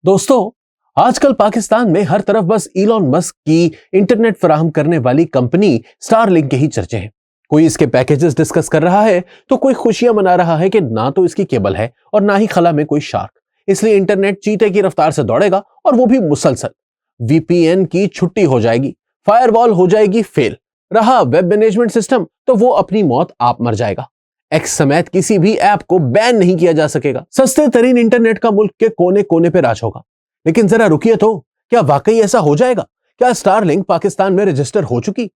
दोस्तों, आजकल पाकिस्तान में हर तरफ बस इलॉन मस्क की इंटरनेट फराहम करने वाली कंपनी स्टारलिंक के ही चर्चे हैं। कोई इसके पैकेजेस डिस्कस कर रहा है तो कोई खुशियां मना रहा है कि ना तो इसकी केबल है और ना ही खला में कोई शार्क, इसलिए इंटरनेट चीते की रफ्तार से दौड़ेगा और वो भी मुसलसल। वीपीएन की छुट्टी हो जाएगी, फायरवॉल हो जाएगी फेल, रहा वेब मैनेजमेंट सिस्टम तो वो अपनी मौत आप मर जाएगा। एक्स समेत किसी भी ऐप को बैन नहीं किया जा सकेगा। सस्ते तरीन इंटरनेट का मुल्क के कोने कोने पे राज होगा। लेकिन जरा रुकिए तो, क्या वाकई ऐसा हो जाएगा? क्या स्टारलिंक पाकिस्तान में रजिस्टर हो चुकी?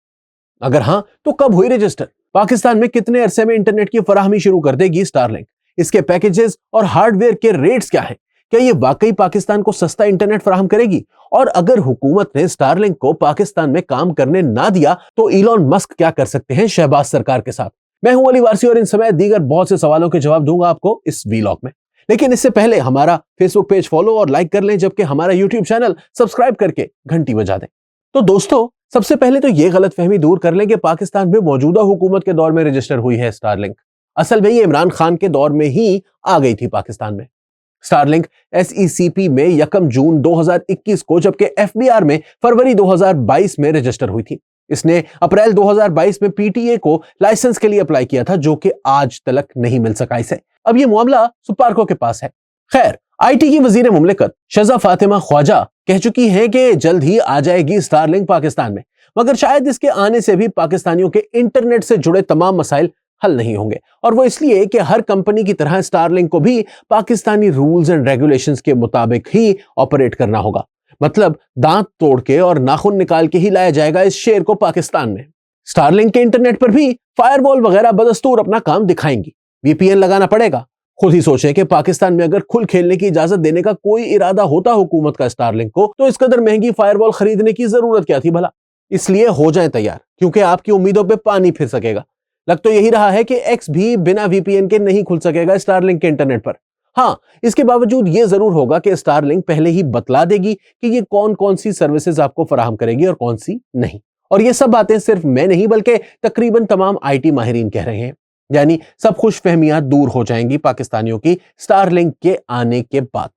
अगर हां तो कब हुई रजिस्टर? पाकिस्तान में कितने अरसे में इंटरनेट की फराहमी शुरू कर देगी स्टारलिंक? इसके पैकेजेस और हार्डवेयर के रेट्स क्या है? क्या ये वाकई पाकिस्तान को सस्ता इंटरनेट फराहम करेगी? और अगर हुकूमत ने स्टारलिंक को पाकिस्तान में काम करने ना दिया तो इलॉन मस्क क्या कर सकते हैं शहबाज सरकार के साथ? मैं हूं अली वारसी और इन समय दीगर बहुत से सवालों के जवाब दूंगा आपको इस वीलॉग में। लेकिन इससे पहले हमारा फेसबुक पेज फॉलो और लाइक कर लें, जबकि हमारा यूट्यूब चैनल सब्सक्राइब करके घंटी बजा दें। तो दोस्तों, सबसे पहले तो यह गलतफहमी दूर कर लें कि पाकिस्तान में मौजूदा हुकूमत के दौर में रजिस्टर हुई है स्टारलिंक। असल में ये इमरान खान के दौर में ही आ गई थी पाकिस्तान में। स्टारलिंक एसईसीपी में 1 जून 2021 को, जबकि एफबीआर में फरवरी 2022 में रजिस्टर हुई थी। इसने अप्रैल 2022 में पीटीए को लाइसेंस के लिए अप्लाई किया था, जो कि आज तक नहीं मिल सका इसे। अब यह मामला सुपारको के पास है। खैर, आईटी की वजीर मुमलिकत शहजा फातिमा ख्वाजा कह चुकी हैं कि जल्द ही आ जाएगी स्टारलिंक पाकिस्तान में, मगर शायद इसके आने से भी पाकिस्तानियों के इंटरनेट से जुड़े तमाम मसाइल हल नहीं होंगे। और वो इसलिए कि हर कंपनी की तरह स्टारलिंक को भी पाकिस्तानी रूल्स एंड रेगुलेशंस के मुताबिक ही ऑपरेट करना होगा। मतलब दांत तोड़ के और नाखून निकाल के ही लाया जाएगा इस शेर को पाकिस्तान में। स्टारलिंक के इंटरनेट पर भी फायरवॉल वगैरह बदस्तूर अपना काम दिखाएंगी। वीपीएन लगाना पड़ेगा। खुद ही सोचें कि पाकिस्तान में अगर खुल खेलने की इजाजत देने का कोई इरादा होता हुकूमत का स्टारलिंक को, तो इस कदर महंगी फायरवॉल खरीदने की जरूरत क्या थी भला? इसलिए हो जाएं तैयार, क्योंकि आपकी उम्मीदों पे पानी फिर सकेगा। लग तो यही रहा है कि एक्स भी बिना वीपीएन के नहीं खुल सकेगा स्टारलिंक के इंटरनेट पर। हाँ, इसके बावजूद यह जरूर होगा कि स्टारलिंक पहले ही बतला देगी कि ये कौन कौन सी सर्विसेज आपको फराहम करेगी और कौन सी नहीं। और ये सब बातें सिर्फ मैं नहीं बल्कि तकरीबन तमाम आईटी माहिरीन कह रहे हैं। यानी सब खुशफहमियां दूर हो जाएंगी पाकिस्तानियों की स्टारलिंक के आने के बाद।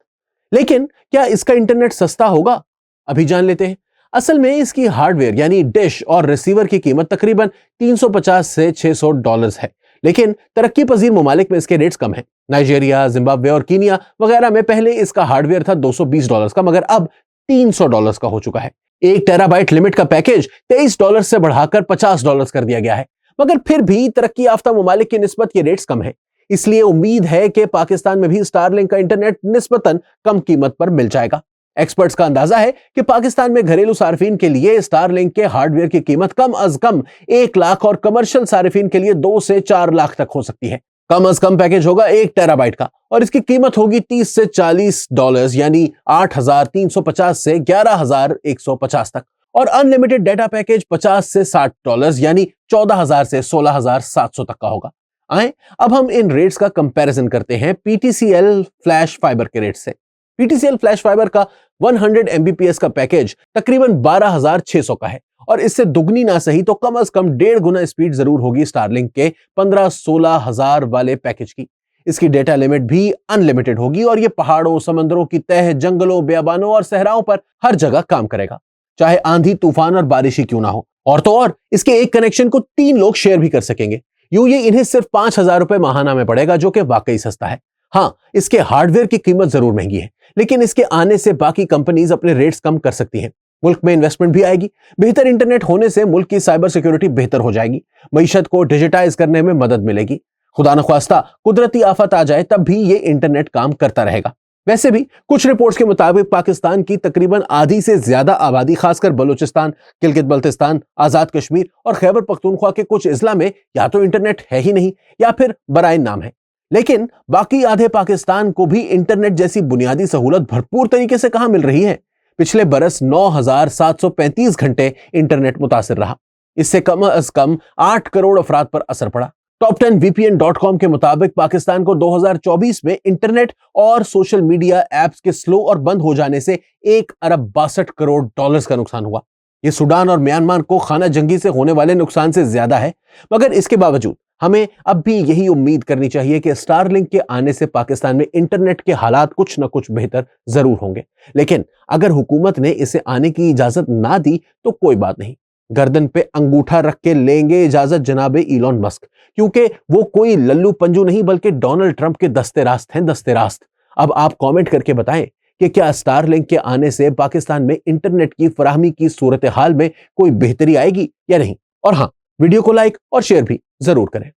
लेकिन क्या इसका इंटरनेट सस्ता होगा? अभी जान लेते हैं। असल में इसकी हार्डवेयर यानी डिश और रिसीवर की कीमत तकरीबन 350 से $600 है। लेकिन तरक्की पजीर ममालिक में इसके रेट्स कम हैं। नाइजीरिया, जिम्बाब्वे और कीनिया वगैरह में पहले इसका हार्डवेयर था $220 का, मगर अब $300 का हो चुका है। 1 टेराबाइट लिमिट का पैकेज $23 से बढ़ाकर $50 कर दिया गया है। मगर फिर भी तरक्की याफ्ता ममालिक की निस्बत ये रेट्स कम है, इसलिए उम्मीद है कि पाकिस्तान में भी स्टारलिंक का इंटरनेट निस्बतन कम कीमत पर मिल जाएगा। एक्सपर्ट्स का अंदाजा है कि पाकिस्तान में घरेलू सार्फिन के लिए स्टारलिंक के हार्डवेयर की कीमत कम अज कम 1 लाख और कमर्शियल सार्फिन के लिए 2 से 4 लाख तक हो सकती है। कम अज कम पैकेज होगा 1 टेराबाइट का और इसकी कीमत होगी $30 से $40 यानी 8,350 से 11,150 तक। और अनलिमिटेड डाटा पैकेज $50 से $60 यानी 14,000 से 16,700 तक का होगा। आए अब हम इन रेट्स का कंपैरिजन करते हैं पीटीसीएल फ्लैश फाइबर के रेट से। पीटीसीएल फ्लैश फाइबर का 100 एमबीपीएस का पैकेज तकरीबन 12,600 का है और इससे दुगनी ना सही तो कम से कम 1.5 गुना स्पीड जरूर होगी स्टारलिंक के 15-16 हजार वाले पैकेज की। इसकी डेटा लिमिट भी अनलिमिटेड होगी और यह पहाड़ों, समंदरों की तह, जंगलों, बेयाबानों और सहराओं पर हर जगह काम करेगा, चाहे आंधी, तूफान और बारिश ही क्यों ना हो। और तो और इसके एक कनेक्शन को 3 लोग शेयर भी कर सकेंगे। यूं ये इन्हें सिर्फ 5,000 रुपए माहाना में पड़ेगा, जो कि वाकई सस्ता है। हाँ, इसके हार्डवेयर की कीमत जरूर महंगी है, लेकिन इसके आने से बाकी कंपनीज अपने रेट्स कम कर सकती हैं। मुल्क में इन्वेस्टमेंट भी आएगी। बेहतर इंटरनेट होने से मुल्क की साइबर सिक्योरिटी बेहतर हो जाएगी। मईशत को डिजिटाइज करने में मदद मिलेगी। खुदा न ख्वास्ता कुदरती आफत आ जाए तब भी ये इंटरनेट काम करता रहेगा। वैसे भी कुछ रिपोर्ट्स के मुताबिक पाकिस्तान की तकरीबन आधी से ज्यादा आबादी, खासकर बलूचिस्तान, गिलगित बल्तिस्तान, आजाद कश्मीर और खैबर पख्तूनख्वा के कुछ इजला में या तो इंटरनेट है ही नहीं या फिर बराए नाम है। लेकिन बाकी आधे पाकिस्तान को भी इंटरनेट जैसी बुनियादी सहूलत भरपूर तरीके से कहां मिल रही है। पिछले बरस 9,735 घंटे इंटरनेट मुतासिर रहा। इससे कम अज कम 8 करोड़ अफराद पर असर पड़ा। top10vpn.com के मुताबिक पाकिस्तान को 2024 में इंटरनेट और सोशल मीडिया एप्स के स्लो और बंद हो जाने से $1,62 का नुकसान हुआ। यह सूडान और म्यांमार को खाना जंगी से होने वाले नुकसान से ज्यादा है, मगर इसके बावजूद हमें अब भी यही उम्मीद करनी चाहिए कि स्टारलिंक के आने से पाकिस्तान में इंटरनेट के हालात कुछ न कुछ बेहतर जरूर होंगे। लेकिन अगर हुकूमत ने इसे आने की इजाजत ना दी तो कोई बात नहीं, गर्दन पे अंगूठा रख के लेंगे इजाजत जनाबे इलॉन मस्क, क्योंकि वो कोई लल्लू पंजू नहीं बल्कि डोनाल्ड ट्रंप के दस्ते रास्त हैं, दस्ते रास्त। अब आप कमेंट करके बताएं कि क्या स्टारलिंक के आने से पाकिस्तान में इंटरनेट की फराहमी की सूरत हाल में कोई बेहतरी आएगी या नहीं। और हां, वीडियो को लाइक और शेयर भी जरूर करें।